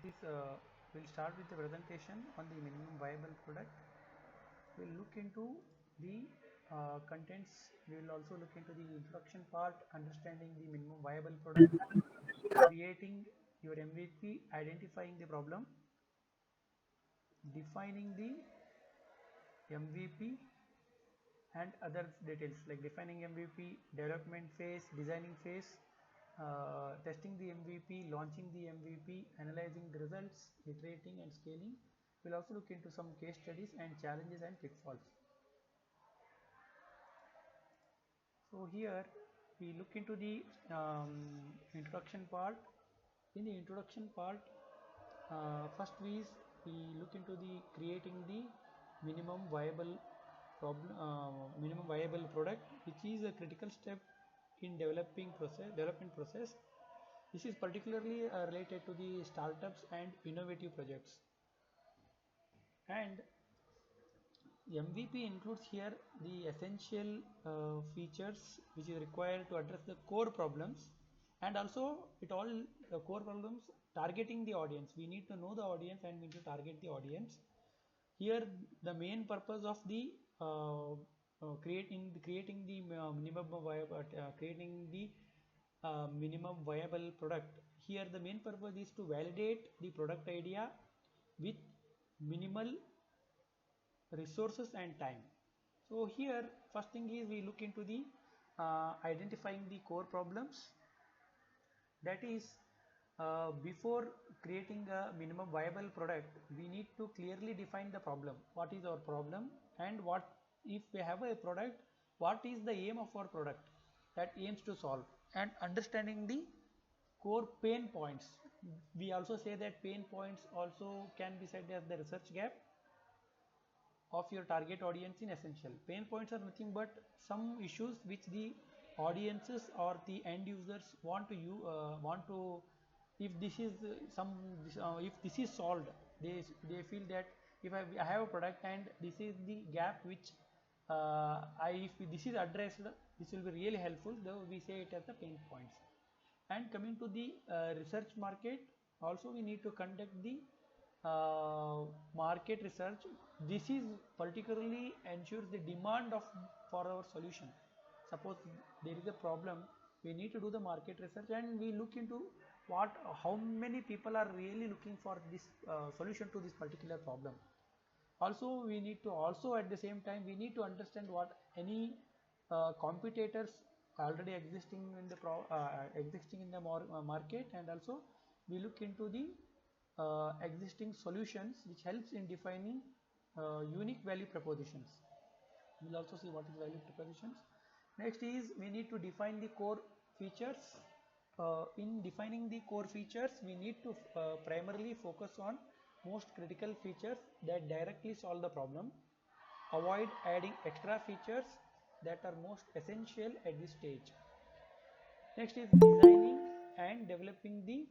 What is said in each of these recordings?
We'll start with the presentation on the minimum viable product. We'll look into the contents. We will also look into the introduction part, understanding the minimum viable product, creating your MVP, identifying the problem, defining the MVP, and other details like defining MVP, development phase, designing phase, testing the MVP, launching the MVP, analyzing the results, iterating and scaling. We'll also look into some case studies and challenges and pitfalls. So here we look into the introduction part. In the introduction part, first we look into the creating the minimum viable minimum viable product, which is a critical step in development process. This is particularly related to the startups and innovative projects. And MVP includes here the essential features which is required to address the core problems, and also it all core problems targeting the audience. We need to know the audience and we need to target the audience. Here the main purpose of the creating the minimum viable product. Here the main purpose is to validate the product idea with minimal resources and time. So here first thing is we look into the identifying the core problems. That is, before creating a minimum viable product, we need to clearly define the problem. What is our problem, and what if we have a product, what is the aim of our product that aims to solve, and understanding the core pain points. We also say that pain points also can be said as the research gap of your target audience in essential. Pain points are nothing but some issues which the audiences or the end users want to, if this is if this is solved, they feel that if I have a product and this is the gap which if this is addressed, this will be really helpful, though we say it as the pain points. And coming to the research market, also we need to conduct the market research. This is particularly ensures the demand of for our solution. Suppose there is a problem, we need to do the market research and we look into how many people are really looking for this solution to this particular problem. Also we need to at the same time we need to understand what any competitors already existing in the market, and also we look into the existing solutions which helps in defining unique value propositions. We'll also see what is value propositions. Next is we need to define the core features. In defining the core features, we need to primarily focus on most critical features that directly solve the problem. Avoid adding extra features that are most essential at this stage. Next is and developing the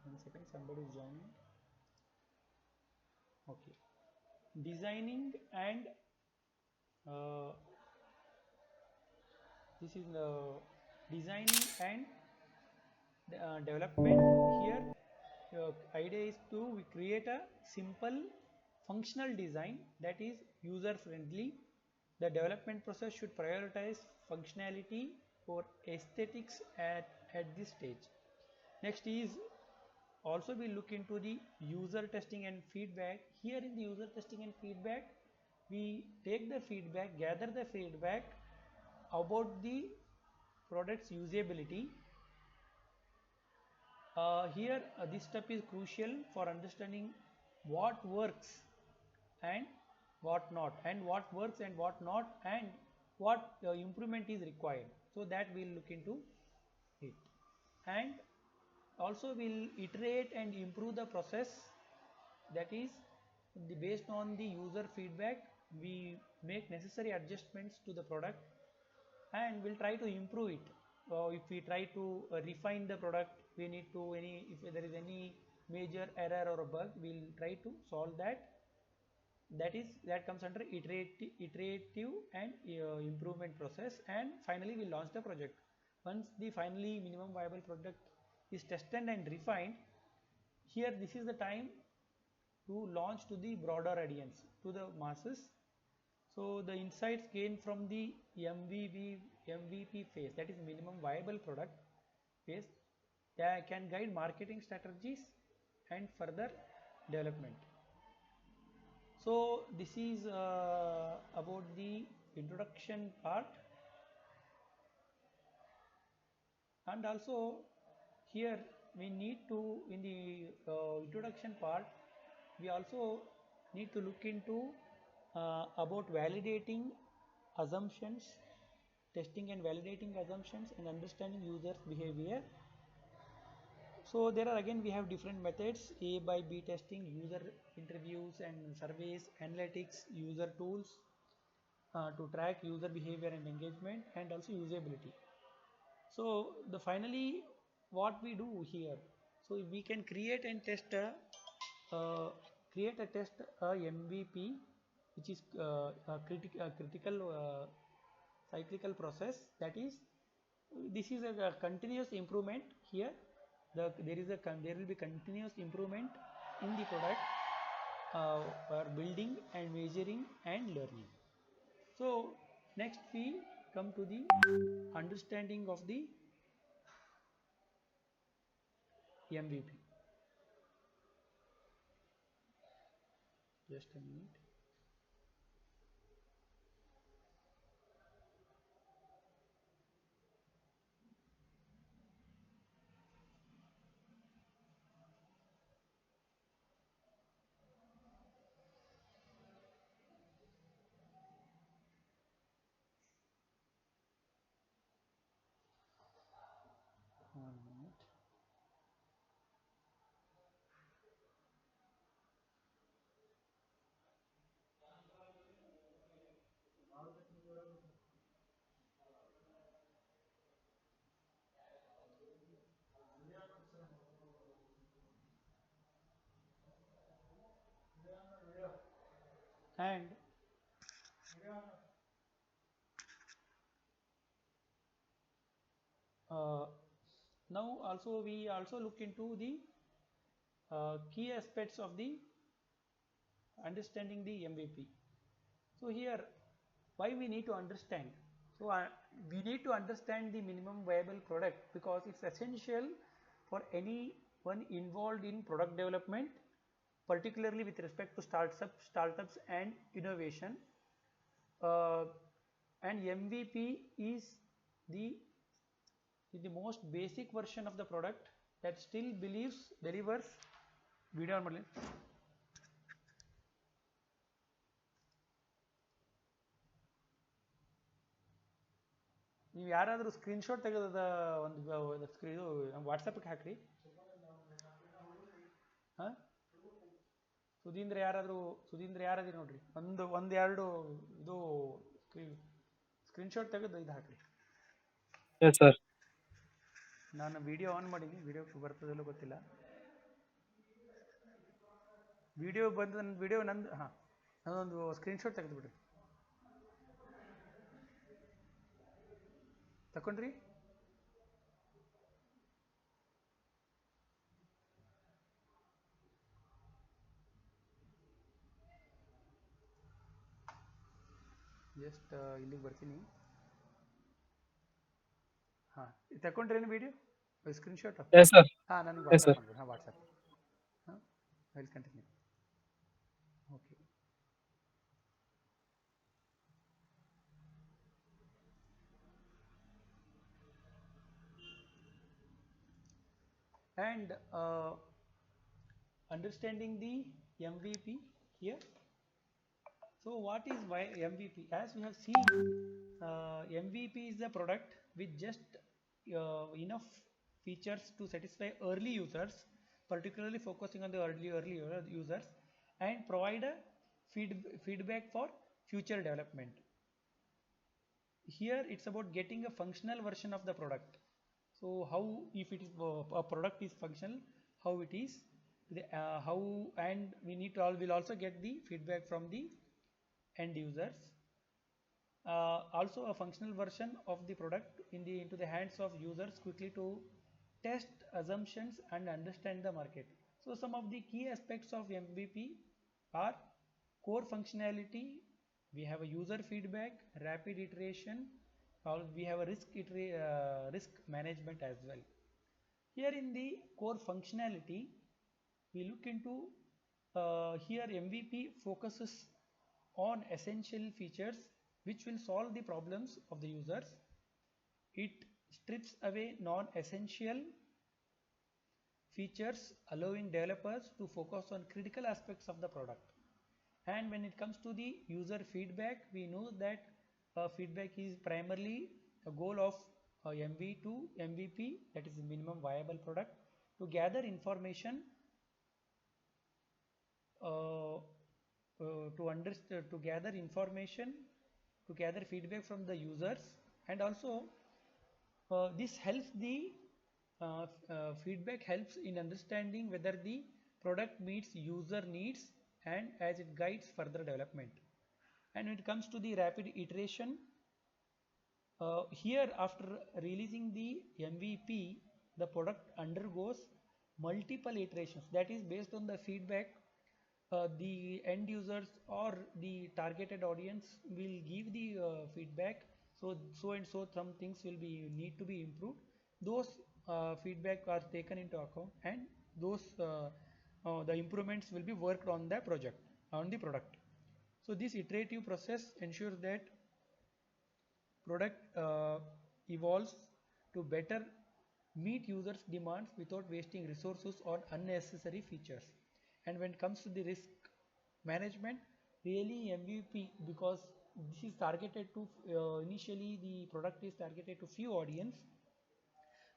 one second, somebody is joining. Okay, designing and this is designing and development. Here idea is to we create a simple functional design that is user friendly. The development process should prioritize functionality or aesthetics at this stage. Next is also we look into the user testing and feedback. Here in the user testing and feedback, we take the feedback, gather the feedback about the product's usability. Here this step is crucial for understanding what works and what not, and what works and what not, and what improvement is required. So that we'll look into it. And also we'll iterate and improve the process. That is based on the user feedback, we make necessary adjustments to the product and we'll try to improve it. If we try to refine the product, we need to if there is any major error or a bug, we'll try to solve that. that comes under iterative and improvement process, and finally we launch the project. Once the finally minimum viable product is tested and refined, here this is the time to launch to the broader audience, to the masses. So the insights gained from the MVP phase, that is minimum viable product phase, that can guide marketing strategies and further development. So this is about the introduction part, and also here we need to, in the introduction part, we also need to look into about validating assumptions, testing and validating assumptions, and understanding users behavior. So there are, again we have different methods: A by B testing, user interviews and surveys, analytics, user tools to track user behavior and engagement, and also usability. So the finally what we do here, so we can create and test a MVP, which is critical cyclical process. That is, this is a continuous improvement here. There will be continuous improvement in the product for building and measuring and learning. So next we come to the understanding of the MVP. Just a minute. One minute. And uh, now also we also look into the key aspects of the understanding the MVP. So here, why we need to understand? So we need to understand the minimum viable product because it's essential for anyone involved in product development, particularly with respect to startups and innovation. Uh, and MVP the is the most basic version of the product that still delivers video on ಮಾಡಲಿ. ನೀವು ಯಾರಾದರೂ screenshot ತೆಗೆದ ಒಂದು ಇದು ವಾಟ್ಸಪ್ಗೆ ಹಾಕ್ರಿ. ಹಾಂ, ಸುಧೀಂದ್ರ ಯಾರಾದ್ರೂ ನೋಡ್ರಿ, ಒಂದೆರಡು ಇದು ಸ್ಕ್ರೀನ್ಶಾಟ್ ತೆಗೆದು ಇದು ಹಾಕ್ರಿ. ಸರ್, ನಾನು ವಿಡಿಯೋ ಆನ್ ಮಾಡೀನಿ, ವಿಡಿಯೋ ಬರ್ತದಲ್ಲೋ ಗೊತ್ತಿಲ್ಲ. ವಿಡಿಯೋ ನಂದು, ಹಾಂ, ಅದೊಂದು ಸ್ಕ್ರೀನ್ಶಾಟ್ ತೆಗೆದುಬಿಡ್ರಿ. ತಗೊಂಡ್ರಿ? ಜಸ್ಟ್ ಇಲ್ಲಿಗೆ ಬರ್ತೀನಿ. ಹಾಂ, ತಗೊಂಡ್ರೇನು ವಿಡಿಯೋ ಸ್ಕ್ರೀನ್ಶಾಟ್? ಹಾಂ, ನನಗೆ ವಾಟ್ಸಪ್ ಮಾಡ್ಬಿಡಿ. ಹಾಂ, ವಾಟ್ಸಪ್. ಹಾಂ, will continue. Okay. And understanding the MVP here. So what is MVP? As we have seen, MVP is a product with just enough features to satisfy early users, particularly focusing on the early users, and provide a feedback for future development. Here it's about getting a functional version of the product. So how, if it is a product is functional, how it is, how, and we need to will also get the feedback from the end users. Also a functional version of the product into the hands of users quickly to test assumptions and understand the market. So some of the key aspects of MVP are core functionality. We have a user feedback, rapid iteration, or we have a risk management as well. Here in the core functionality, we look into here MVP focuses on essential features which will solve the problems of the users. It strips away non-essential features, allowing developers to focus on critical aspects of the product. And when it comes to the user feedback, we know that feedback is primarily a goal of MV to MVP, that is the minimum viable product, to gather information, uh, to gather information, to gather feedback from the users, and also this helps the feedback helps in understanding whether the product meets user needs and as it guides further development. And when it comes to the rapid iteration, here after releasing the MVP, the product undergoes multiple iterations, that is based on the feedback the end users or the targeted audience will give the feedback. So and so some things will be need to be improved. Those feedback are taken into account, and those the improvements will be worked on the product. So this iterative process ensures that product evolves to better meet users demands without wasting resources on unnecessary features. And when it comes to the risk management, really MVP, because this is targeted to initially the product is targeted to few audience,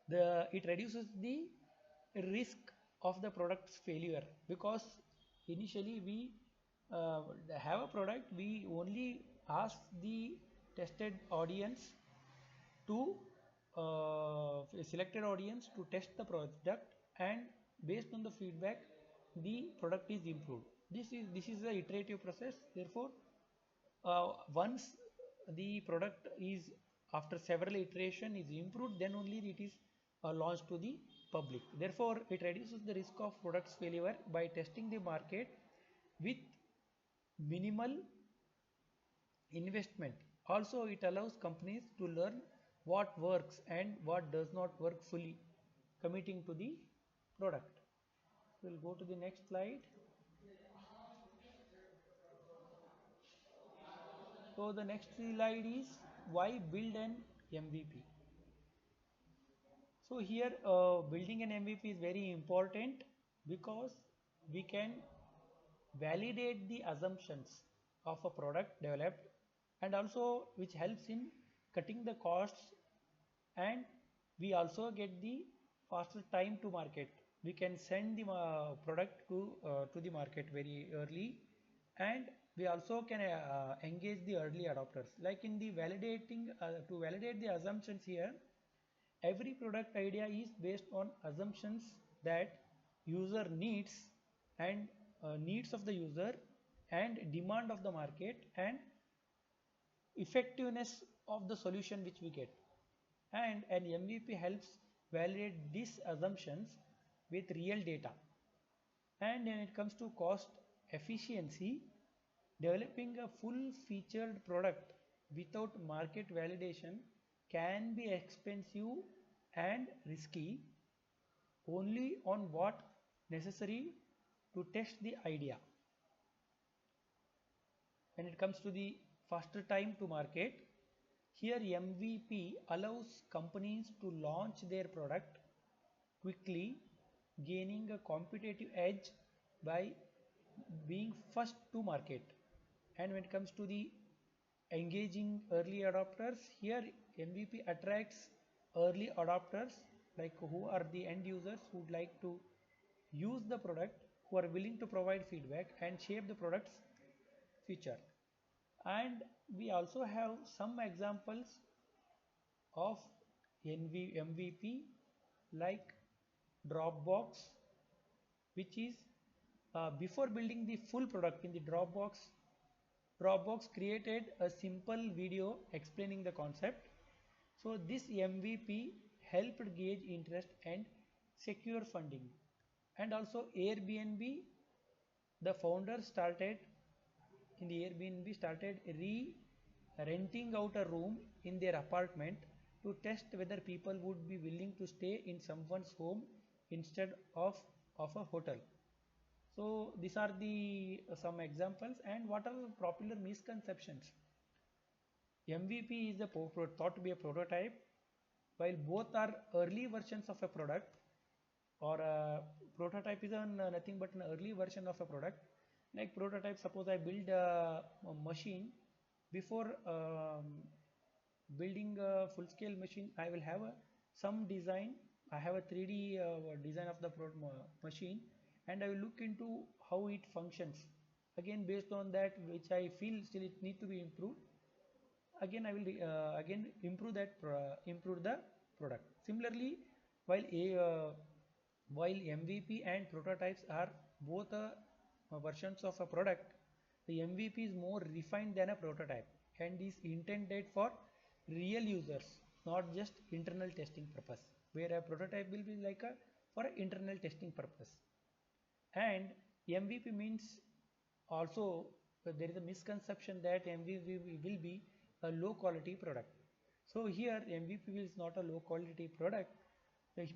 it reduces the risk of the product's failure, because initially we uh, have a product, we only ask the tested audience to selected audience to test the product, and based on the feedback the product is improved. This is the iterative process. Therefore once the product is after several iteration is improved, then only it is launched to the public. Therefore it reduces the risk of products failure by testing the market with minimal investment. Also it allows companies to learn what works and what does not work fully committing to the product. We'll go to the next slide. So the next slide is why build an MVP. So here building an MVP is very important, because we can validate the assumptions of a product developed, and also which helps in cutting the costs, and we also get the faster time to market. We can send the product to the market very early, and we also can engage the early adopters. Like in the validating to validate the assumptions here, every product idea is based on assumptions that user needs, and needs of the user, and demand of the market, and effectiveness of the solution which we get. And an MVP helps validate these assumptions with real data. And when it comes to cost efficiency, developing a full featured product without market validation can be expensive and risky. Only on what necessary to test the idea. When it comes to the faster time to market, here MVP allows companies to launch their product quickly, gaining a competitive edge by being first to market. And when it comes to the engaging early adopters, here MVP attracts early adopters, like who are the end users who would like to use the product, who are willing to provide feedback and shape the product's future. And we also have some examples of MVP, like Dropbox, which is before building the full product in the Dropbox created a simple video explaining the concept. So this MVP helped gauge interest and secure funding. And also Airbnb, the founder started in the Airbnb started renting out a room in their apartment to test whether people would be willing to stay in someone's home instead of a hotel. So these are the some examples. And what are the popular misconceptions? MVP is thought to be a prototype, while both are early versions of a product, or a prototype is nothing but an early version of a product. Like prototype, suppose I build a machine. Before building a full scale machine, I will have some design. I have a 3D design of the machine, and I will look into how it functions. Again, based on that, which I feel still it need to be improved, again I will again improve the product. Similarly, while while MVP and prototypes are both versions of a product, the MVP is more refined than a prototype and is intended for real users, not just internal testing purpose, where a prototype will be like a for internal testing purpose. And MVP means also there is a misconception that MVP will be a low quality product. So here MVP is not a low quality product,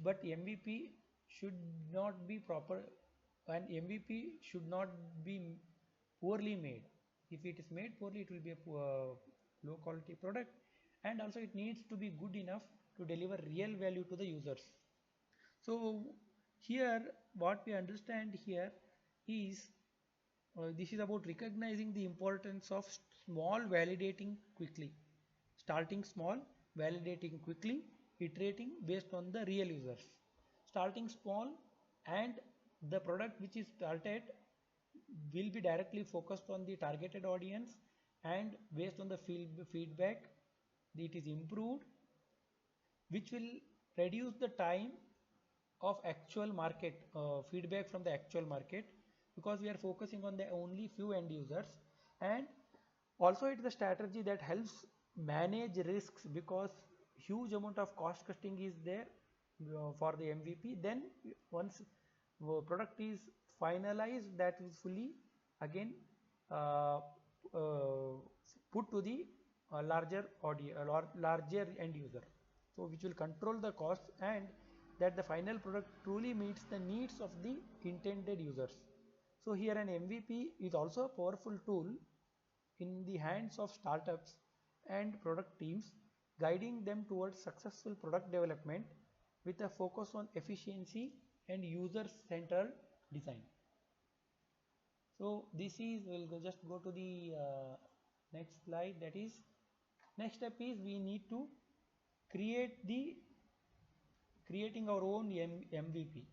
but MVP should not be proper, and MVP should not be poorly made. If it is made poorly, it will be a low quality product, and also it needs to be good enough to deliver real value to the users. So here what we understand here is this is about recognizing the importance of small validating quickly, starting small, validating quickly, iterating based on the real users. Starting small, and the product which is started will be directly focused on the targeted audience, and based on the feedback it is improved, which will reduce the time of actual market feedback from the actual market, because we are focusing on the only few end users. And also it is a strategy that helps manage risks, because huge amount of cost cutting is there for the MVP. Then once product is finalized, that is fully again uh, uh, put to the larger audience or larger end user, so which will control the cost, and that the final product truly meets the needs of the intended users. So here an MVP is also a powerful tool in the hands of startups and product teams, guiding them towards successful product development with a focus on efficiency and user-centered design. So this is, we'll just go to the next slide. That is, next step is we need to creating our own MVP.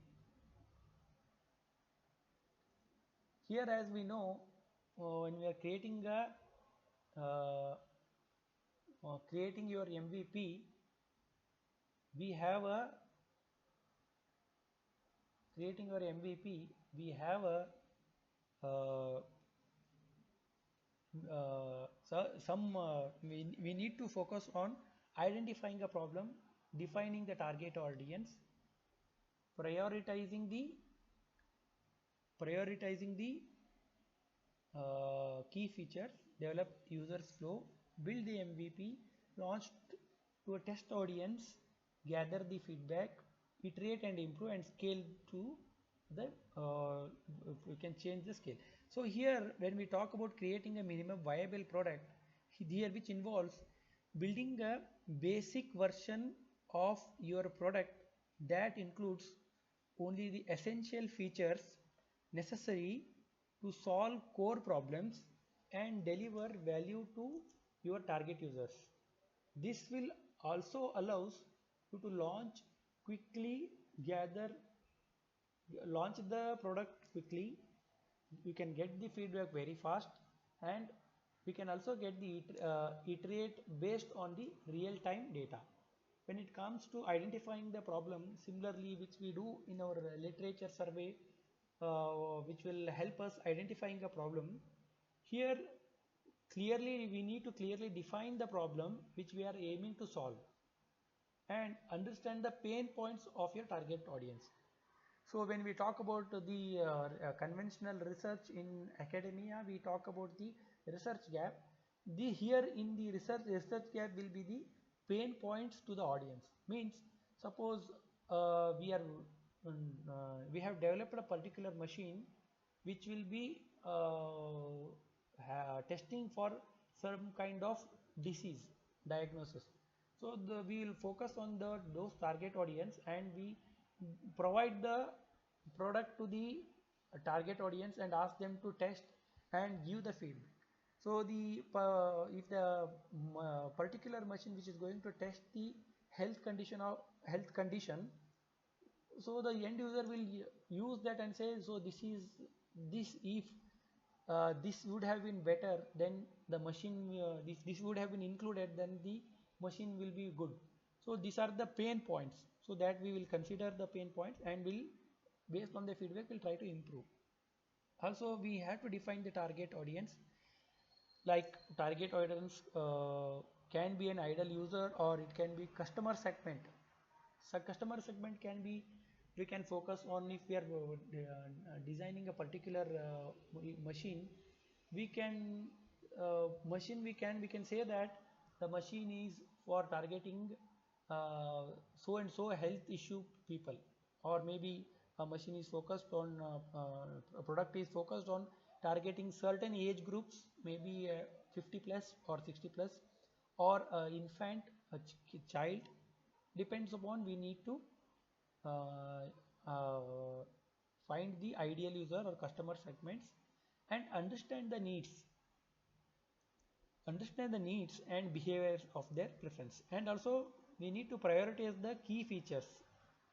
Here, as we know, when we are creating your MVP, we have a creating your MVP. We have a uh, we need to focus on identifying a problem, defining the target audience, prioritizing the key features, develop users flow, build the MVP, launch to a test audience, gather the feedback, iterate and improve, and scale to the we can change the scale. So here when we talk about creating a minimum viable product, here which involves building a basic version of your product that includes only the essential features necessary to solve core problems and deliver value to your target users. This will also allows you to quickly, gather, launch the product quickly. You can get the feedback very fast, and we can also get the iterate based on the real-time data. When it comes to identifying the problem, similarly which we do in our literature survey, which will help us identifying a problem. Here, clearly we need to clearly define the problem which we are aiming to solve and understand the pain points of your target audience. So when we talk about the conventional research in academia, we talk about the research gap. The here in the research gap will be the pain points to the audience. Means suppose we have developed a particular machine which will be testing for some kind of disease diagnosis. So we will focus on those target audience and we provide the product to the target audience and ask them to test and give the feedback. So if the particular machine which is going to test the health condition, so the end user will use that and say, so this if this would have been better, then the machine this would have been included, then the machine will be good. So these are the pain points, so that we will consider the pain points and will based on the feedback we'll try to improve. Also we have to define the target audience, like target audience can be an ideal user or it can be customer segment. So customer segment can be, we can focus on if we are designing a particular machine, we can we can say that the machine is for targeting so and so health issue people, or maybe a machine is focused on a product is focused on targeting certain age groups, maybe 50 plus or 60 plus, or infant, a child, depends upon. We need to uh, uh, find the ideal user or customer segments and understand the needs and behaviors of their preference. And also we need to prioritize the key features.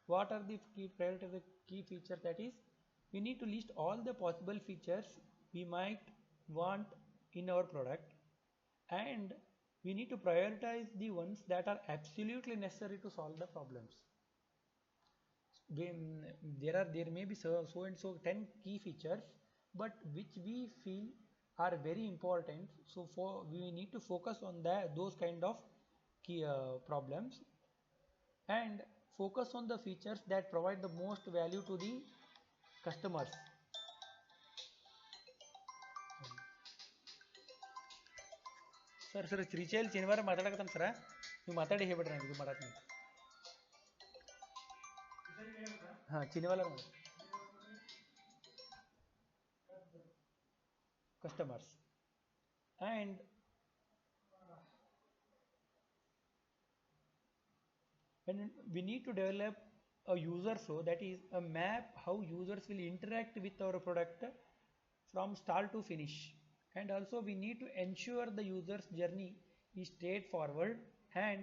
What are the prioritize the key features? That is, we need to list all the possible features we might want in our product, and we need to prioritize the ones that are absolutely necessary to solve the problems. There may be so and so 10 key features, but which we feel are very important, so for we need to focus on those kind of key problems, and focus on the features that provide the most value to the customers. Sir Shrishail ಶನಿವಾರ ಮಾತಾಡಕತ್ತಾನ ಸರ, ನೀವು ಮಾತಾಡಿ ಹೇಳ್ಬಿಡ್ರಿ, ನಾನು ಇದು ಮಾಡತ್ತೀನಿ. ಹಾಂ ಶನಿವಾರ customers, and we need to develop a user flow, that is a map how users will interact with our product from start to finish. And also we need to ensure the user's journey is straightforward and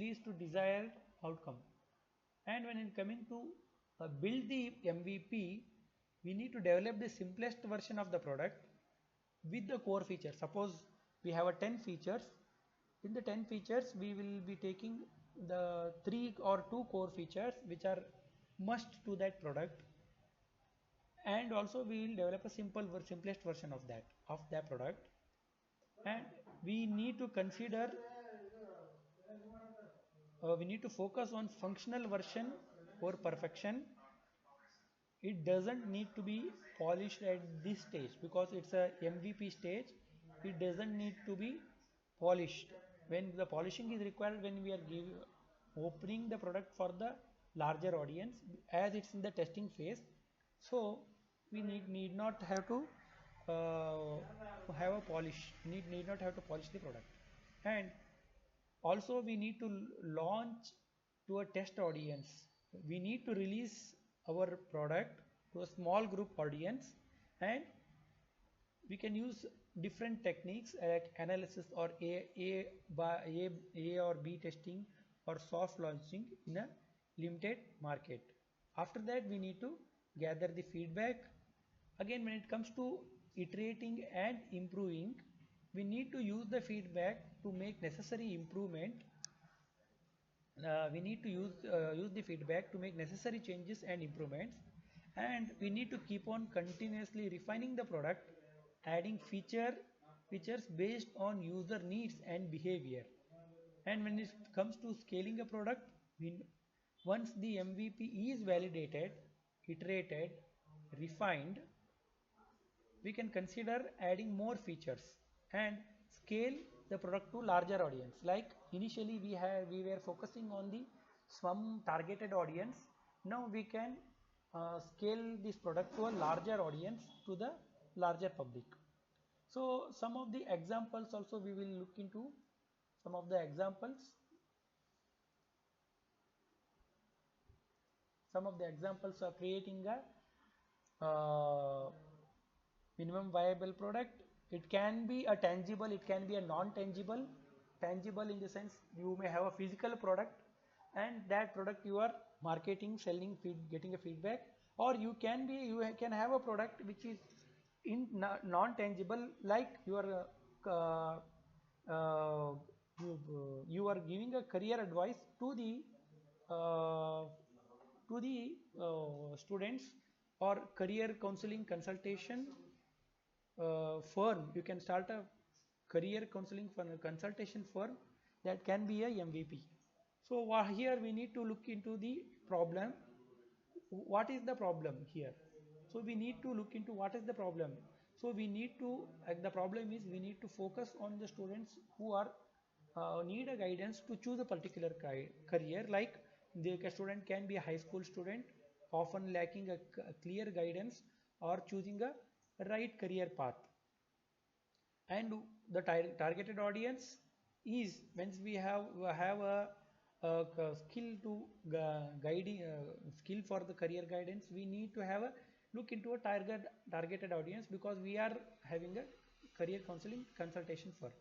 leads to desired outcome. And when it coming to build the MVP, we need to develop the simplest version of the product with the core features. Suppose we have a 10 features. In the 10 features we will be taking the 3 or 2 core features which are must to that product, and also we will develop a simplest version of that product. And we need to consider we need to focus on functional version or perfection. It doesn't need to be polished at this stage because it's a MVP stage. It doesn't need to be polished. When the polishing is required, when we are opening the product for the larger audience, as it's in the testing phase, so we need not have to have a polish. Need not have to polish the product. And also we need to launch to a test audience. We need to release our product to a small group audience, and we can use different techniques like analysis or A or B testing or soft launching in a limited market. After that we need to gather the feedback. Again, when it comes to iterating and improving, we need to use the feedback to make necessary improvement. We need to use the feedback to make necessary changes and improvements. and we need to keep on continuously refining the product, adding features based on user needs and behavior. And when it comes to scaling a product, we, once the MVP is validated, iterated, refined, we can consider adding more features and scale the product to larger audience. Like initially we were focusing on the some targeted audience. Now we can scale this product to a larger audience, to the larger public. So some of the examples also we will look into. Some of the examples, are creating a minimum viable product. It can be a tangible, it can be a non-tangible. Tangible in the sense you may have a physical product, and that product you are marketing, selling, getting a feedback. Or you can have a product which is in non-tangible, like your uh, uh, you are giving a career advice to uh, the students, or career counseling consultation firm. You can start a career counseling for a consultation firm. That can be a MVP. So here we need to look into the problem. What is the problem here? So we need to look into what is the problem. So we need to the problem is we need to focus on the students who are need a guidance to choose a particular career. Like the student can be a high school student, often lacking a clear guidance, or choosing a right career path. And the targeted audience is, once we have a skill to guiding skill for the career guidance, we need to have a look into a targeted audience, because we are having a career counseling consultation for.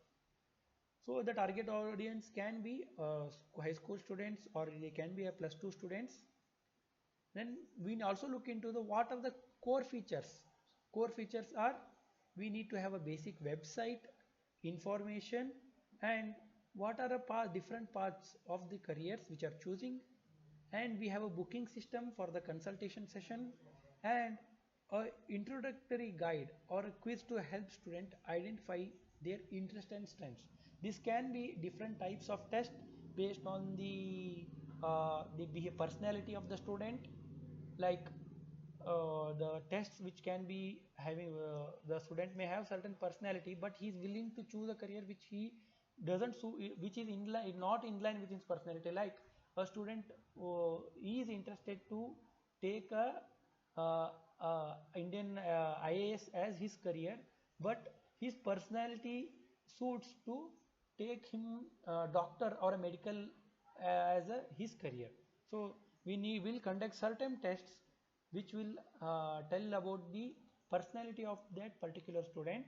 So the target audience can be high school students, or they can be a plus 2 students. Then we also look into the what are the core features. Core features are, we need to have a basic website information, and what are the different parts of the careers which are choosing, and we have a booking system for the consultation session, and a introductory guide or a quiz to help student identify their interest and strengths. This can be different types of test based on the personality of the student. Like the tests which can be having, the student may have certain personality, but he is willing to choose a career which he doesn't which is not in line with his personality. Like a student is interested to take a Indian IAS as his career, but his personality suits to take him doctor or a medical as his career. So will conduct certain tests which will tell about the personality of that particular student.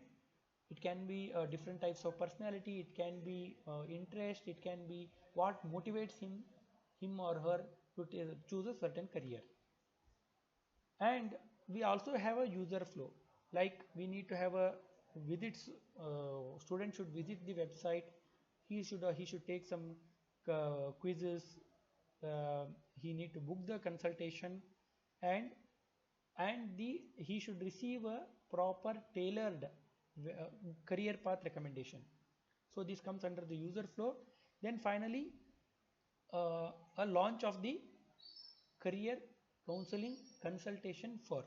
It can be different types of personality, it can be interest, it can be what motivates him or her to choose a certain career. And we also have a user flow. Like we need to have a visits, student should visit the website. He should take some quizzes. He need to book the consultation, and he should receive a proper tailored career path recommendation. So this comes under the user flow. Then finally, a launch of the career counseling consultation for.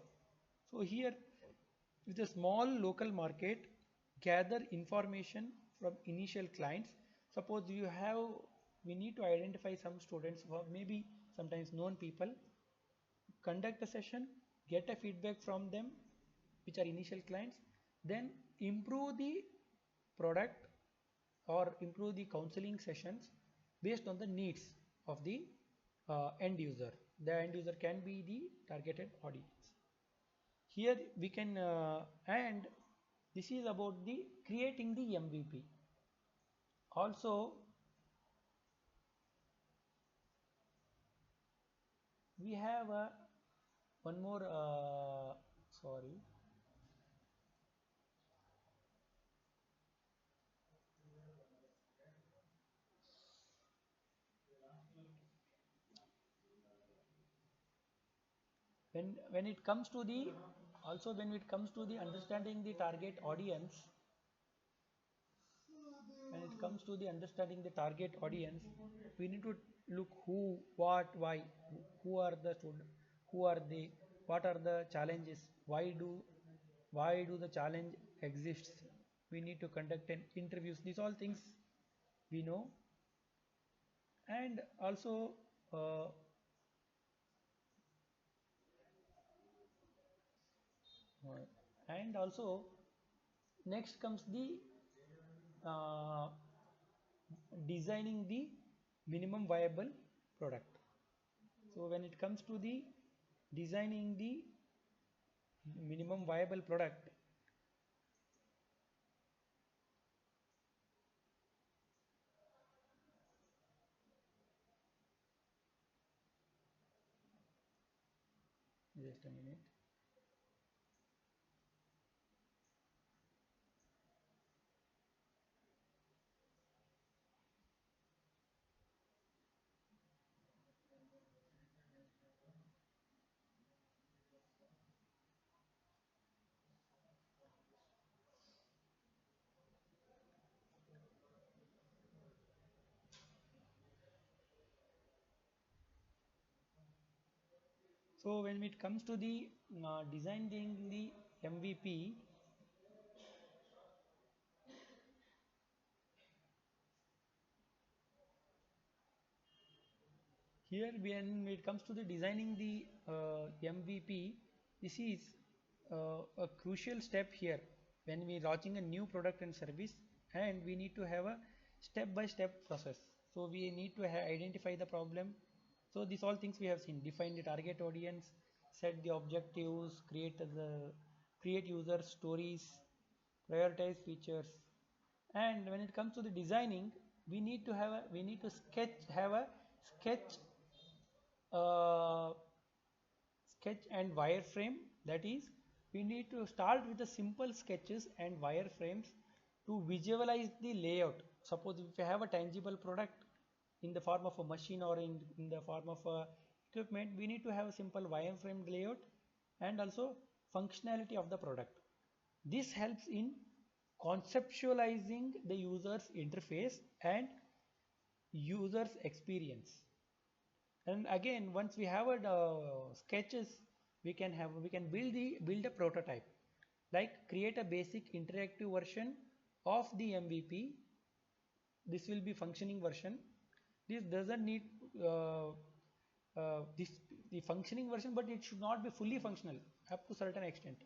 So here, with a small local market, gather information from initial clients. Suppose we need to identify some students, or maybe sometimes known people, conduct a session, get a feedback from them, which are initial clients, then improve the product or improve the counseling sessions based on the needs of the end user. The end user can be the targeted audience. Here we can and this is about the creating the MVP. Also we have one more sorry. when it comes to the also when it comes to the understanding the target audience, when it comes to the understanding the target audience, we need to look who, what, why, who are the student, who are they, what are the challenges, why do the challenge exists. We need to conduct an interviews. These all things we know. And also uh, and also next comes the uh, designing the minimum viable product. So when it comes to the designing the minimum viable product, just a minute. So when it comes to the designing the MVP, here when it comes to the designing the MVP, this is a crucial step here when we launching a new product and service, and we need to have a step-by-step process. So we need to identify the problem. So these all things we have seen: define the target audience, set the objectives, create user stories, prioritize features. And when it comes to the designing, we need to sketch uh, sketch and wireframe. That is, we need to start with the simple sketches and wireframes to visualize the layout. Suppose if you have a tangible product in the form of a machine or in the form of a equipment, we need to have a simple wireframe layout and also functionality of the product. This helps in conceptualizing the user's interface and user's experience. And again, once we have a sketches, we can build a prototype, like create a basic interactive version of the MVP. This will be functioning version. This doesn't need this the functioning version, but it should not be fully functional up to certain extent.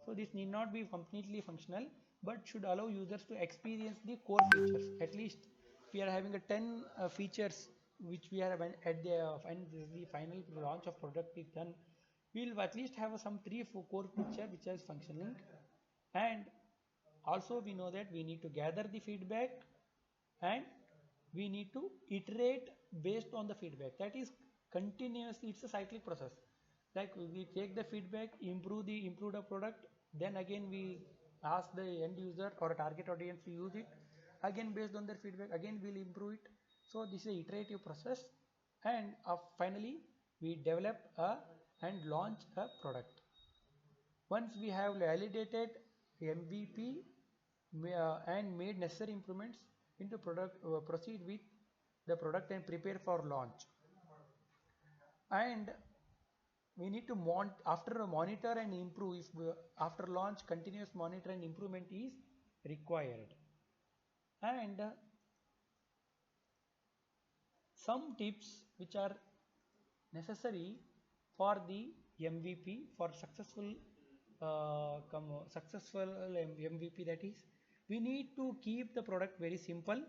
So this need not be completely functional, but should allow users to experience the core features. At least we are having a 10 features which we are at the when the final launch of product is done, we'll at least have some 3 4 core feature which is functioning. And also we know that we need to gather the feedback, and we need to iterate based on the feedback. That is continuously, it's a cyclic process. Like we take the feedback, improve the product, then again we ask the end user or a target audience to use it, again based on their feedback, again we'll improve it. So this is a iterative process. And finally we develop and launch a product. Once we have validated MVP and made necessary improvements into product, proceed with the product and prepare for launch. And we need to after monitor and improve. If after launch, continuous monitor and improvement is required. And some tips which are necessary for the MVP, for successful MVP, that is, we need to keep the product very simple.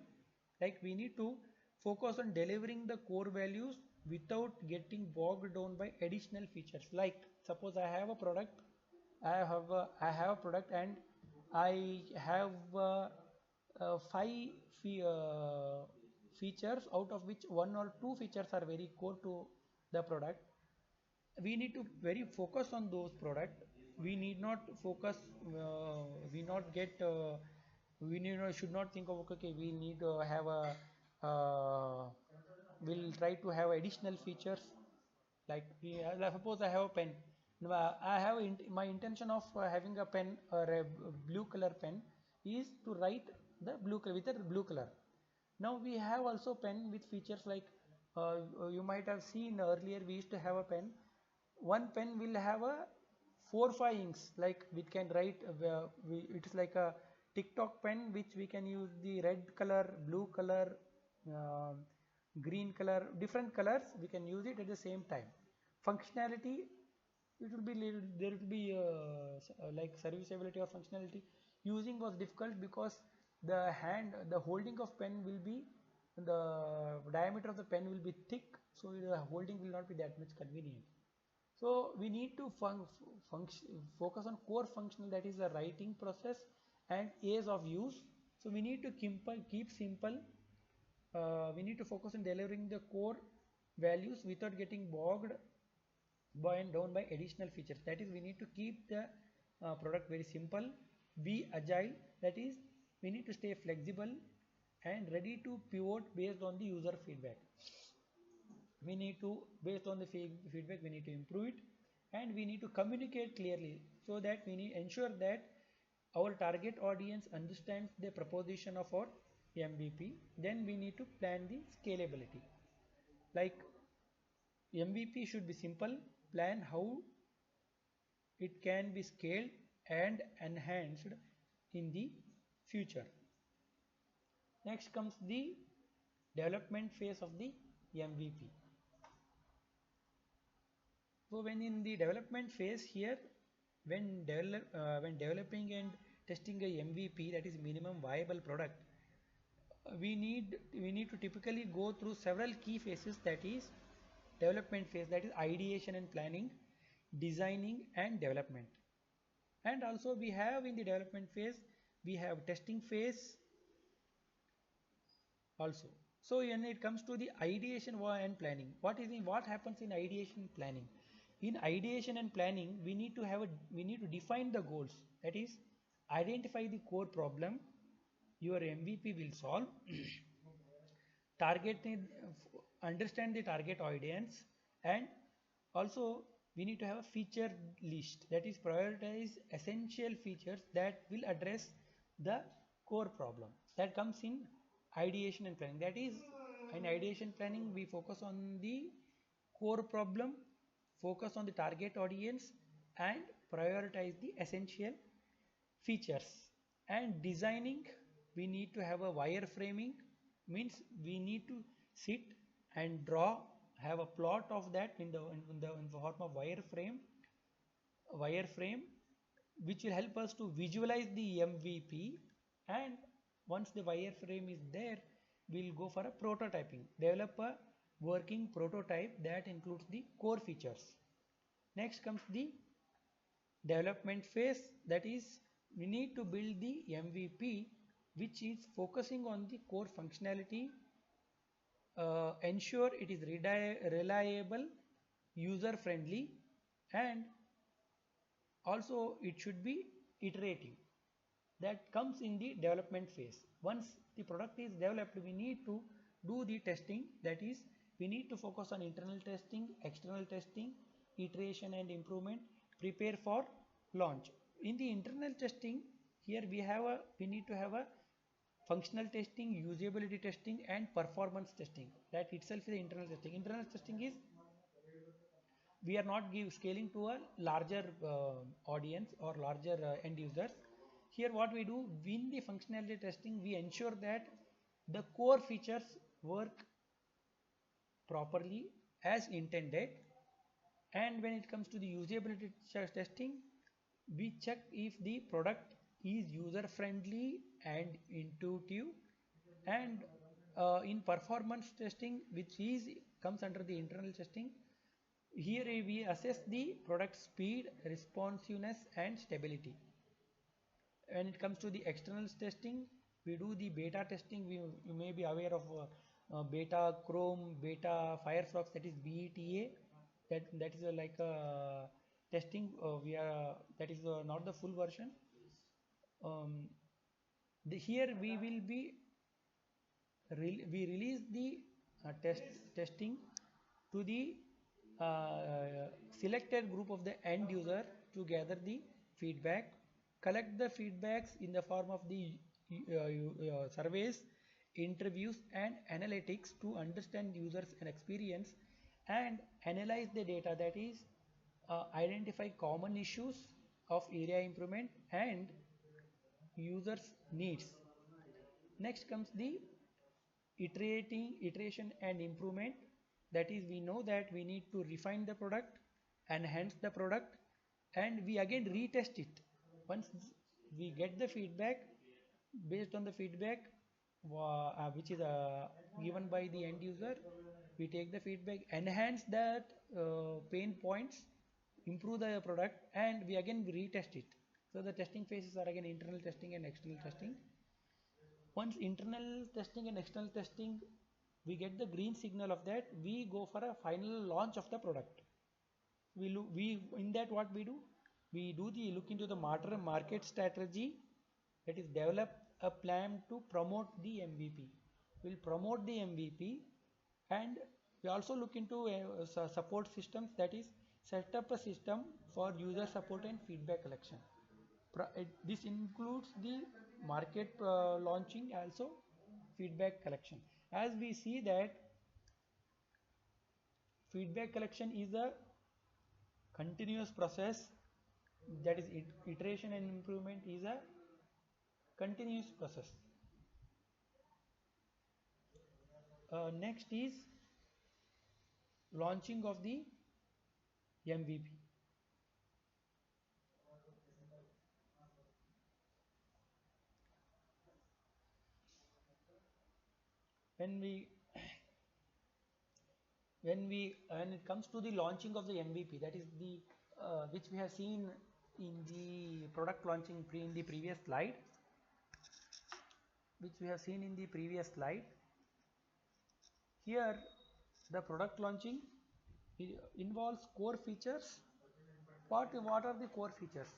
Like we need to focus on delivering the core values without getting bogged down by additional features. Like suppose I have a product, and I have five features, out of which 1 or 2 features are very core to the product. We need to very focus on those product. We need not focus we not get we need should not think of, okay, we need to have a we'll try to have additional features. Like suppose I have a pen, I have my intention of having a pen or a blue color pen is to write the blue color with a blue color. Now we have also pen with features like you might have seen earlier we used to have a pen. One pen will have a 4-5 inks, like we can write. It is like a TikTok pen which we can use the red color, blue color, uh, green color, different colors. We can use it at the same time. Functionality, it will be there will be like serviceability or functionality using was difficult because the holding of pen will be, the diameter of the pen will be thick, so the holding will not be that much convenient. So we need to focus on core functional, that is the writing process and ease of use. So we need to keep simple. We need to focus on delivering the core values without getting bogged down by additional features. That is, we need to keep the product very simple, be agile. That is, we need to stay flexible and ready to pivot based on the user feedback. We need to, based on the feedback, we need to improve it, and we need to communicate clearly so that we need ensure that our target audience understands the proposition of our MVP. Then we need to plan the scalability. Like MVP should be simple, plan how it can be scaled and enhanced in the future. Next comes the development phase of the MVP. So when in the development phase here, when developing and testing a MVP, that is minimum viable product, we need to typically go through several key phases. That is development phase, that is ideation and planning, designing and development. And also we have in the development phase, we have testing phase also. So when it comes to the ideation and planning, what happens in ideation and planning? In ideation and planning, we need to define the goals. That is, identify the core problem your MVP will solve, targeted, understand the target audience, and also we need to have a feature list, that is prioritize essential features that will address the core problem. That comes in ideation and planning. That is, in ideation planning we focus on the core problem, focus on the target audience, and prioritize the essential features. And designing, we need to have a wireframing, means we need to sit and draw, have a plot of that in the form of wireframe, which will help us to visualize the MVP. And once the wireframe is there, we'll go for a prototyping, develop a working prototype that includes the core features. Next comes the development phase, that is, we need to build the MVP which is focusing on the core functionality, ensure it is reliable, user friendly, and also it should be iterative. That comes in the development phase. Once the product is developed, we need to do the testing. That is, we need to focus on internal testing, external testing, iteration and improvement, prepare for launch. In the internal testing, here we need to have a functional testing, usability testing, and performance testing. That itself is the internal testing. Internal testing is, we are not scaling to a larger audience or larger end users. Here what we do, in the functionality testing, we ensure that the core features work properly as intended. And when it comes to the usability testing, we check if the product is user friendly and intuitive. And in performance testing, which is comes under the internal testing, here we assess the product speed, responsiveness and stability. When it comes to the external testing, we do the beta testing. You may be aware of beta Chrome, beta Firefox, that is BETA. That is like a testing. We are That is not the full version. Here we will be we release the testing to the selected group of the end user to gather the feedback, collect the feedbacks in the form of the surveys, interviews and analytics to understand users and experience, and analyze the data, that is identify common issues of area improvement and users needs. Next comes the iteration and improvement. That is, we know that we need to refine the product, enhance the product, and we again retest it. Once we get the feedback, based on the feedback which is given by the end user, we take the feedback, enhance that pain points, improve the product, and we again retest it. So the testing phases are again internal testing and external testing. Once internal testing and external testing, we get the green signal of that, we go for a final launch of the product. We in that, what we do, we do the look into the market strategy, that is develop a plan to promote the MVP. We'll promote the MVP, and we also look into support systems, that is set up a system for user support and feedback collection. This includes the market launching, also feedback collection. As we see that feedback collection is a continuous process, that is iteration and improvement is a continuous process. Next is launching of the MVP. When it comes to the launching of the MVP, that is the which we have seen in the product launching in the previous slide, here the product launching involves core features. What are the core features?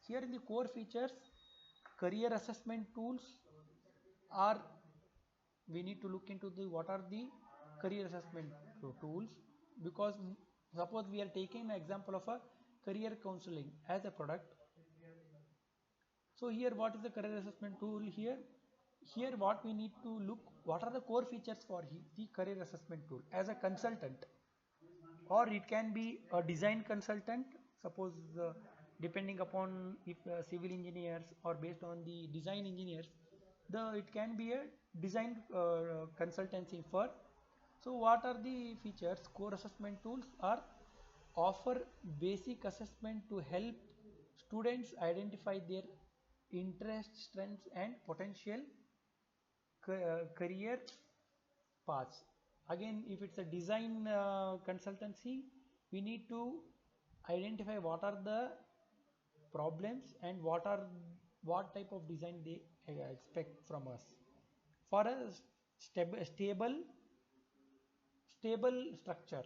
Here in the core features, career assessment tools are, we need to look into the what are the career assessment tools, because suppose we are taking an example of a career counseling as a product. So here, what is the career assessment tool? Here what we need to look, what are the core features for the career assessment tool as a consultant, or it can be a design consultant, suppose depending upon if civil engineers or based on the design engineers, it can be a design consultancy for. So what are the features? Core assessment tools are offer basic assessment to help students identify their interests, strengths and potential career paths. Again, if it's a design consultancy, we need to identify what are the problems and what type of design they expect from us for a stable structure.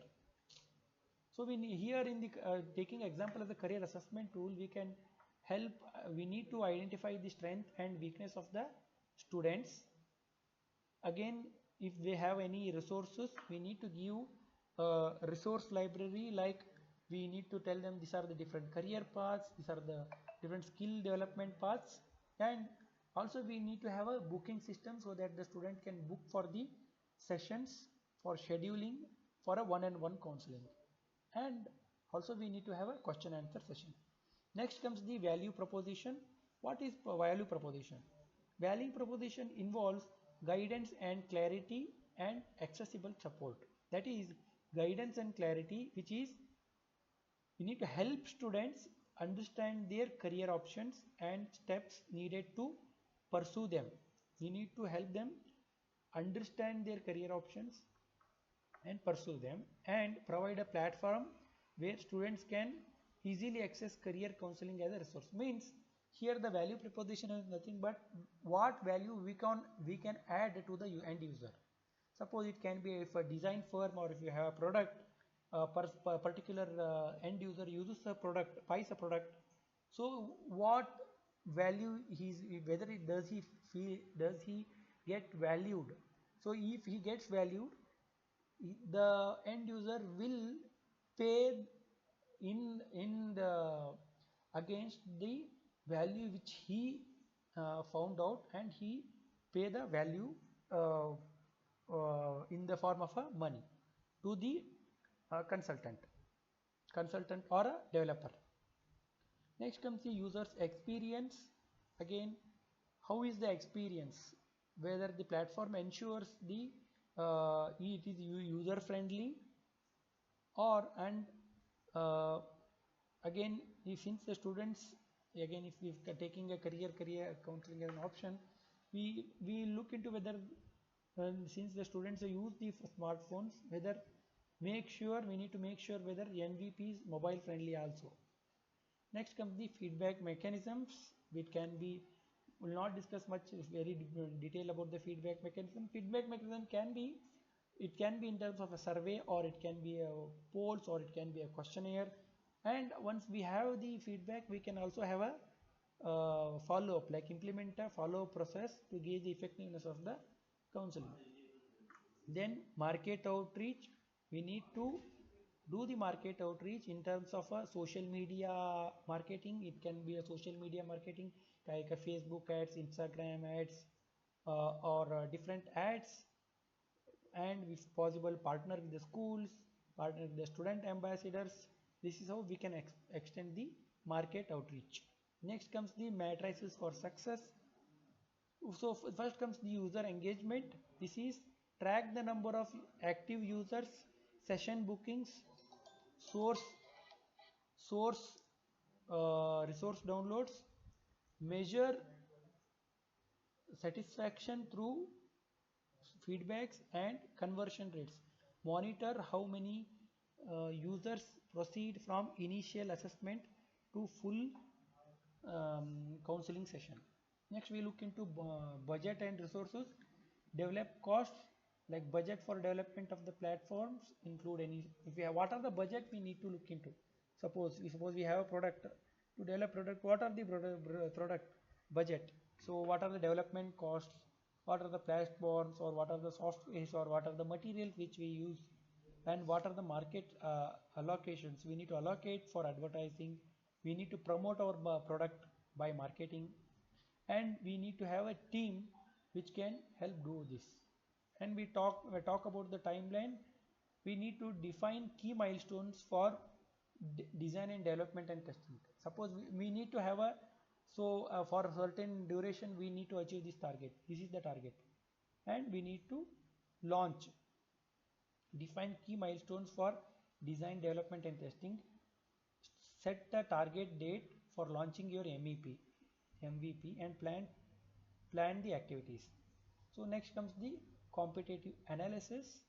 So here in the taking example of the career assessment tool, we can help, we need to identify the strength and weakness of the students. Again, if they have any resources, we need to give a resource library, like we need to tell them these are the different career paths, these are the different skill development paths, and also we need to have a booking system so that the student can book for the sessions for scheduling for a one-on-one counseling, and also we need to have a question answer session. Next comes the value proposition. What is value proposition? Value proposition involves guidance and clarity and accessible support. That is guidance and clarity, which is we need to help students understand their career options and steps needed to pursue them. We need to help them understand their career options and pursue them, and provide a platform where students can easily access career counseling as a resource. Means here the value proposition is nothing but what value we can add to the end user. Suppose it can be if a design firm, or if you have a product, particular end user uses a product, buys a product. So what value whether does he get valued? So if he gets valued, the end user will pay in the against the value which he found out, and he pay the value uh, in the form of a money to the consultant or a developer. Next comes the user's experience. Again, how is the experience, whether the platform ensures the it is user friendly, or and uh, again, if since the students, again if we are taking a career counseling as an option, we look into whether since the students use the smartphones, whether make sure we need to make sure whether MVP is mobile friendly also. Next comes the feedback mechanisms, which can be, will not discuss much very detail about the feedback mechanism. Feedback mechanism can be, it can be in terms of a survey, or it can be a polls, or it can be a questionnaire. And once we have the feedback, we can also have a follow-up, like implement a follow-up process to gauge the effectiveness of the counseling. Then market outreach, we need to do the market outreach in terms of a social media marketing. It can be a social media marketing like a Facebook ads, Instagram ads, or different ads, and if possible partner with the schools, partner with the student ambassadors. This is how we can extend the market outreach. Next comes the matrices for success. So first comes the user engagement. This is track the number of active users, session bookings, source source resource downloads, measure satisfaction through feedbacks and conversion rates, monitor how many users proceed from initial assessment to full counseling session. Next, we look into budget and resources. Develop costs, like budget for development of the platforms include any, if we have, what are the budget we need to look into. Suppose we have a product, to develop product, what are the product budget. So what are the development costs, what are the platforms, or what are the softwares, or what are the materials which we use, and what are the market allocations we need to allocate for advertising. We need to promote our product by marketing, and we need to have a team which can help do this. And we talk about the timeline. We need to define key milestones for design and development and testing. Suppose we need to have a, so for a certain duration we need to achieve this target, this is the target, and we need to launch. Define key milestones for design, development and testing. Set the target date for launching your MVP, and plan the activities. So next comes the competitive analysis.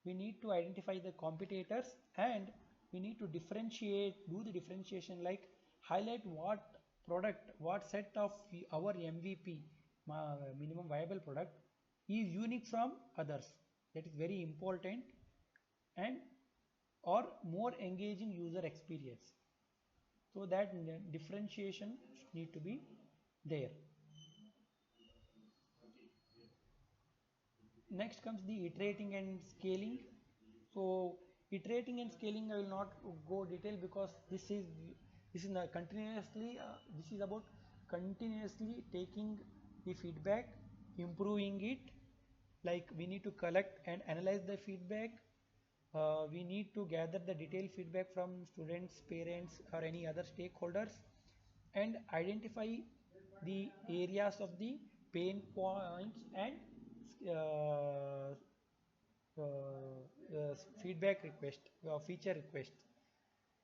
We need to identify the competitors, and we need to do the differentiation, like highlight what product, what set of our MVP, minimum viable product, is unique from others. That is very important. And or more engaging user experience, so that differentiation need to be there. Next comes the iterating and scaling. So iterating and scaling I will not go detail, because this is continuously this is about continuously taking the feedback, improving it. Like we need to collect and analyze the feedback. We need to gather the detailed feedback from students, parents, or any other stakeholders, and identify the areas of the pain points and uh, feedback request, feature request,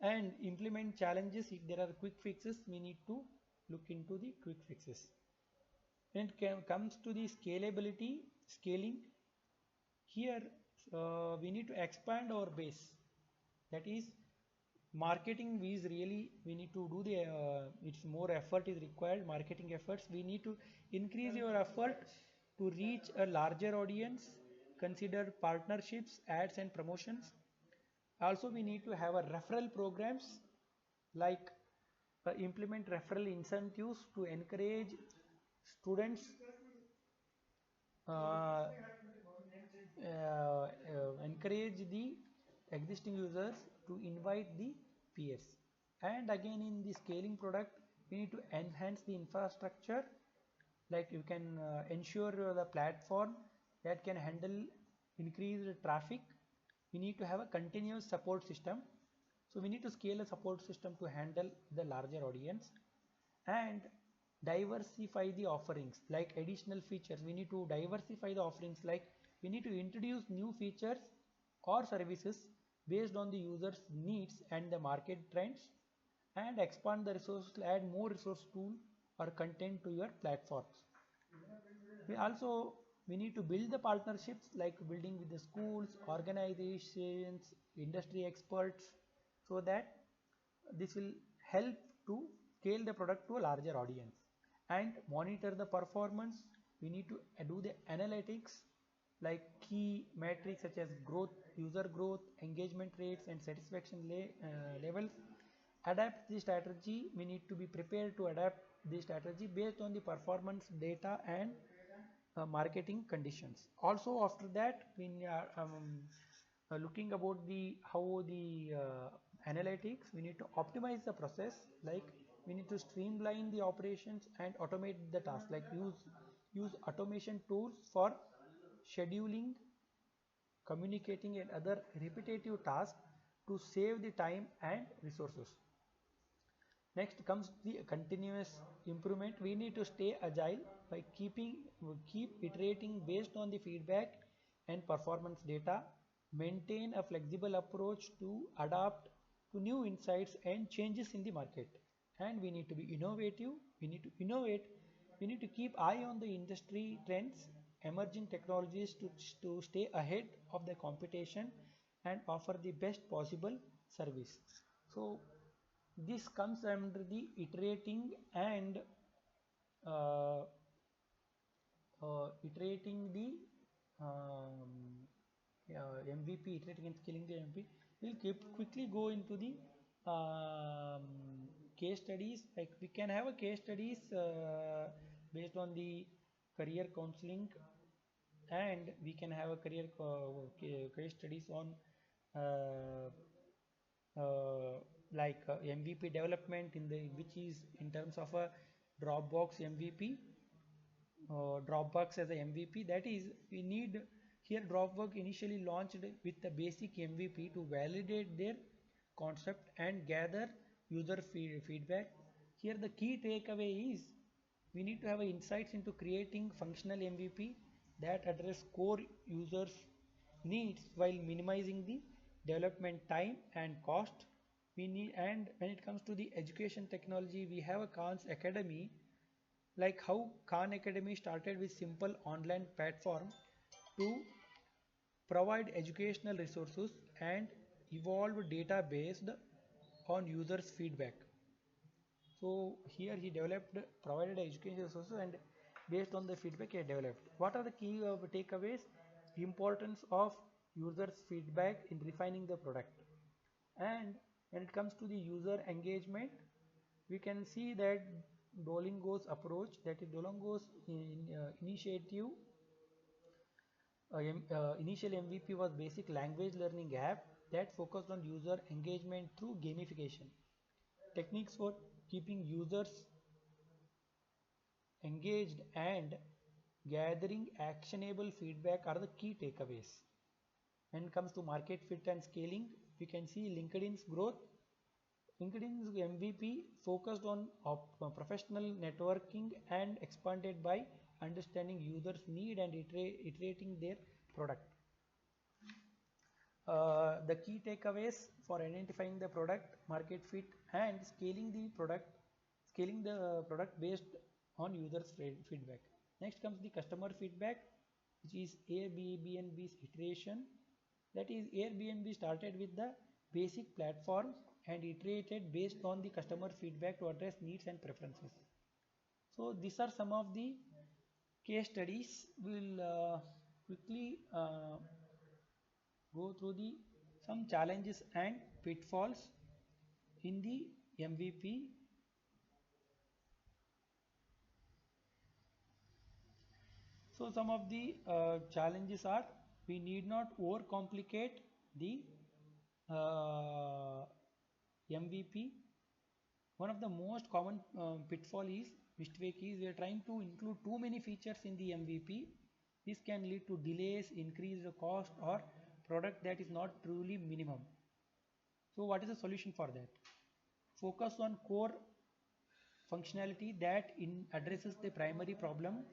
and implement challenges. If there are quick fixes, we need to look into the quick fixes. When it comes to the scaling, here we need to expand our base. That is, marketing is really, we need to do the it's more effort is required, marketing efforts. We need to increase your effort to reach a larger audience. Consider partnerships, ads and promotions. Also we need to have a referral programs, like implement referral incentives to encourage students, uh, encourage the existing users to invite the peers. And again, in the scaling product, we need to enhance the infrastructure, like you can ensure the platform that can handle increased traffic. We need to have a continuous support system, so we need to scale a support system to handle the larger audience. And diversify the offerings, like additional features. We need to diversify the offerings, like we need to introduce new features or services based on the users needs and the market trends, and expand the resources to add more resource tool or content to your platforms. We need to build the partnerships, like building with the schools, organizations, industry experts, so that this will help to scale the product to a larger audience. And monitor the performance. We need to do the analytics, like key metrics such as growth, user growth, engagement rates, and satisfaction levels. Adapt the strategy. We need to be prepared to adapt the strategy based on the performance data and marketing conditions. Also, after that, we are looking about the how the analytics. We need to optimize the process, like we need to streamline the operations and automate the task, like use automation tools for scheduling, communicating, and other repetitive tasks to save the time and resources. Next comes the continuous improvement. We need to stay agile by keep iterating based on the feedback and performance data. Maintain a flexible approach to adapt to new insights and changes in the market. And we need to be innovative. We need to innovate. We need to keep eye on the industry trends, emerging technologies to stay ahead of the competition and offer the best possible service. So this comes under the iterating and uh, iterating the MVP, iterating and scaling the MVP. We'll quickly go into the case studies. Like we can have a case studies based on the career counseling, and we can have a case studies on uh, MVP development in the, which is in terms of a Dropbox MVP, Dropbox as a MVP. That is, we need here Dropbox initially launched with the basic MVP to validate their concept and gather user feedback. Here the key takeaway is we need to have insights into creating functional MVP that address core users needs while minimizing the development time and cost. We need, and when it comes to the education technology, we have a Khan's Academy, like how Khan Academy started with simple online platform to provide educational resources and evolved data based on users feedback. So here he developed, provided education resources, and based on the feedback he developed. What are the key takeaways? The importance of users feedback in refining the product. And when it comes to the user engagement, we can see that Duolingo's approach, that is Duolingo's initiative, initial MVP was basic language learning app that focused on user engagement through gamification. Techniques for keeping users engaged and gathering actionable feedback are the key takeaways. When it comes to market fit and scaling, we can see LinkedIn's growth. LinkedIn's MVP focused on professional networking and expanded by understanding users' need and iterating their product. The key takeaways for identifying the product market fit and scaling the product based on users feedback. Next comes the customer feedback, which is Airbnb's iteration. That is, Airbnb started with the basic platform and iterated based on the customer feedback to address needs and preferences. So these are some of the case studies. We'll quickly go through the some challenges and pitfalls in the MVP. So some of the challenges are, we need not overcomplicate the MVP. One of the most common pitfall is mistake is we are trying to include too many features in the MVP. This can lead to delays, increased cost, or product that is not truly minimum. So what is the solution for that? Focus on core functionality that addresses the primary problem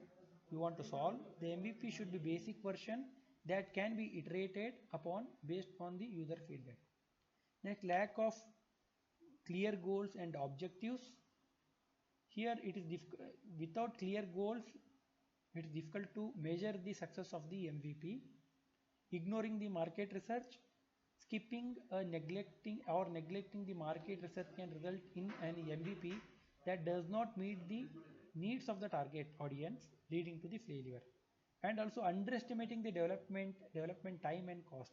you want to solve. The MVP should be basic version that can be iterated upon based on the user feedback. Next, lack of clear goals and objectives. Here it is without clear goals, it is difficult to measure the success of the MVP. Ignoring the market research, skipping neglecting the market research can result in an MVP that does not meet the needs of the target audience, leading to the failure. And also underestimating the development time and cost.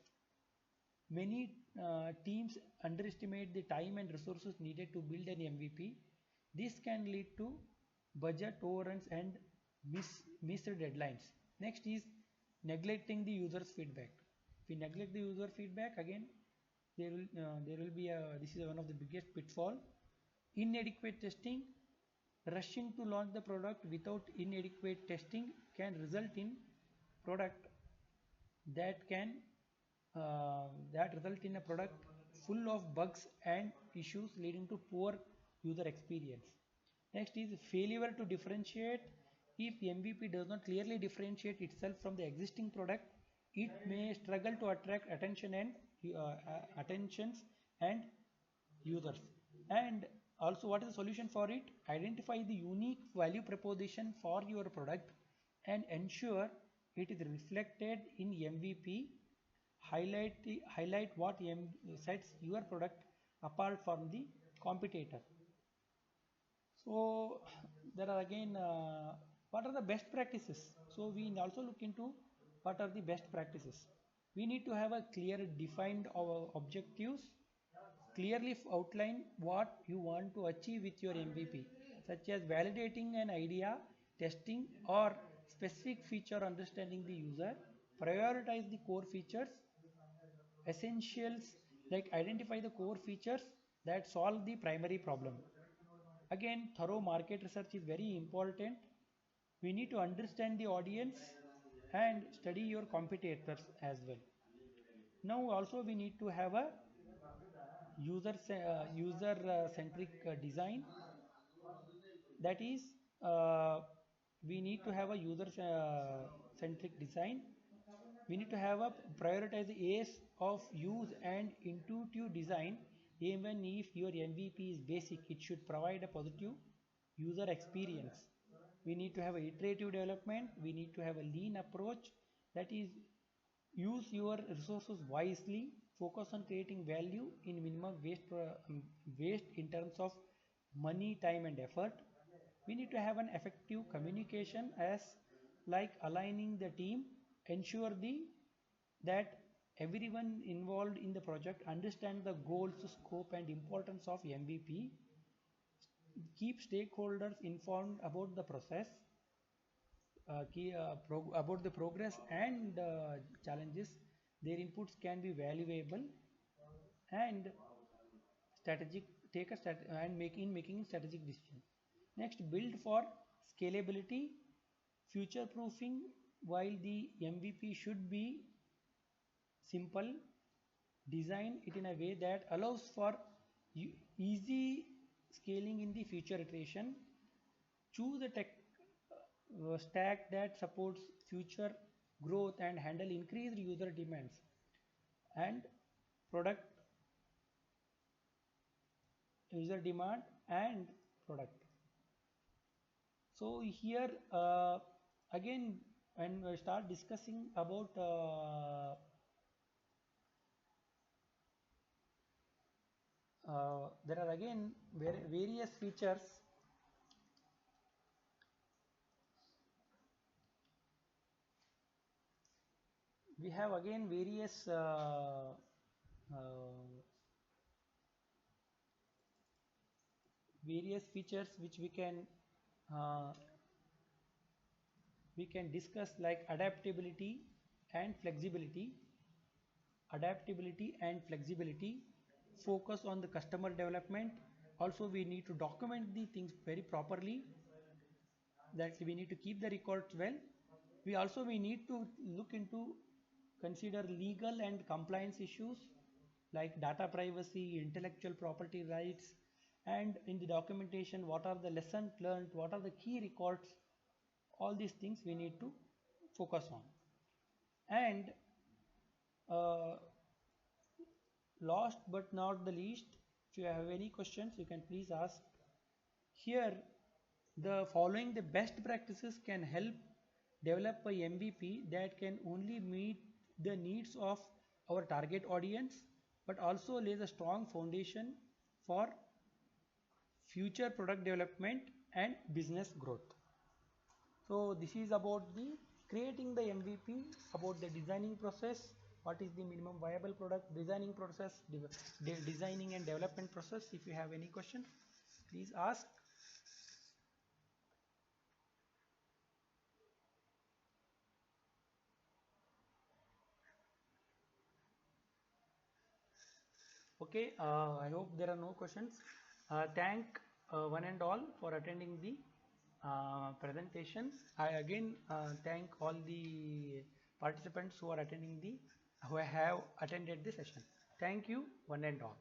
Many teams underestimate the time and resources needed to build an MVP. This can lead to budget overruns and missed deadlines. Next is neglecting the user's feedback. If we neglect the user feedback, again there will be a, this is one of the biggest pitfall. Inadequate testing. Rushing to launch the product without inadequate testing can result in product that can that result in a product full of bugs and issues, leading to poor user experience. Next is failure to differentiate. If MVP does not clearly differentiate itself from the existing product, it may struggle to attract attentions and users. And also, what is the solution for it? Identify the unique value proposition for your product and ensure it is reflected in MVP. Highlight what sets your product apart from the competitor. So there are again what are the best practices? So we also look into what are the best practices. We need to have a clear defined objectives, clearly outline what you want to achieve with your MVP, such as validating an idea, testing or specific feature, understanding the user, prioritize the core features, essentials, like identify the core features that solve the primary problem. Again, thorough market research is very important. We need to understand the audience and study your competitors as well. Now also we need to have a user centric design. That is, we need to have a user centric design. We need to have a prioritize the ease of use and intuitive design. Even if your MVP is basic, it should provide a positive user experience. We need to have a iterative development. We need to have a lean approach. That is, use your resources wisely. Focus on creating value in minimum waste in terms of money, time and effort. We need to have an effective communication as like aligning the team, ensure the that everyone involved in the project understand the goals, scope and importance of MVP. Keep stakeholders informed about the process, about the progress and challenges. Their inputs can be valuable and strategic take a and making strategic decision. Next, build for scalability, future proofing. While the MVP should be simple, design it in a way that allows for easy scaling in the future iteration. Choose a tech stack that supports future growth and handle increased user demands and product user demand and product. So here again when we start discussing about there are again various features. We have again various features which uh, we can discuss, like adaptability and flexibility. adaptability and flexibility, focus on the customer development. Also, we need to document the things very properly, that we need to keep the records well. We need to look into, consider legal and compliance issues like data privacy, intellectual property rights, and in the documentation, what are the lessons learned, what are the key records, all these things we need to focus on. And uh, last but not the least, if you have any questions, you can please ask. Here, the following the best practices can help develop a MVP that can only meet the needs of our target audience, but also lays a strong foundation for future product development and business growth. So this is about the creating the MVP, about the designing process, what is the minimum viable product designing process, designing and development process. If you have any questions, please ask. Okay, I hope there are no questions. Thank one and all for attending the presentation. I again thank all the participants who are attending the, who have attended the session. Thank you one and all.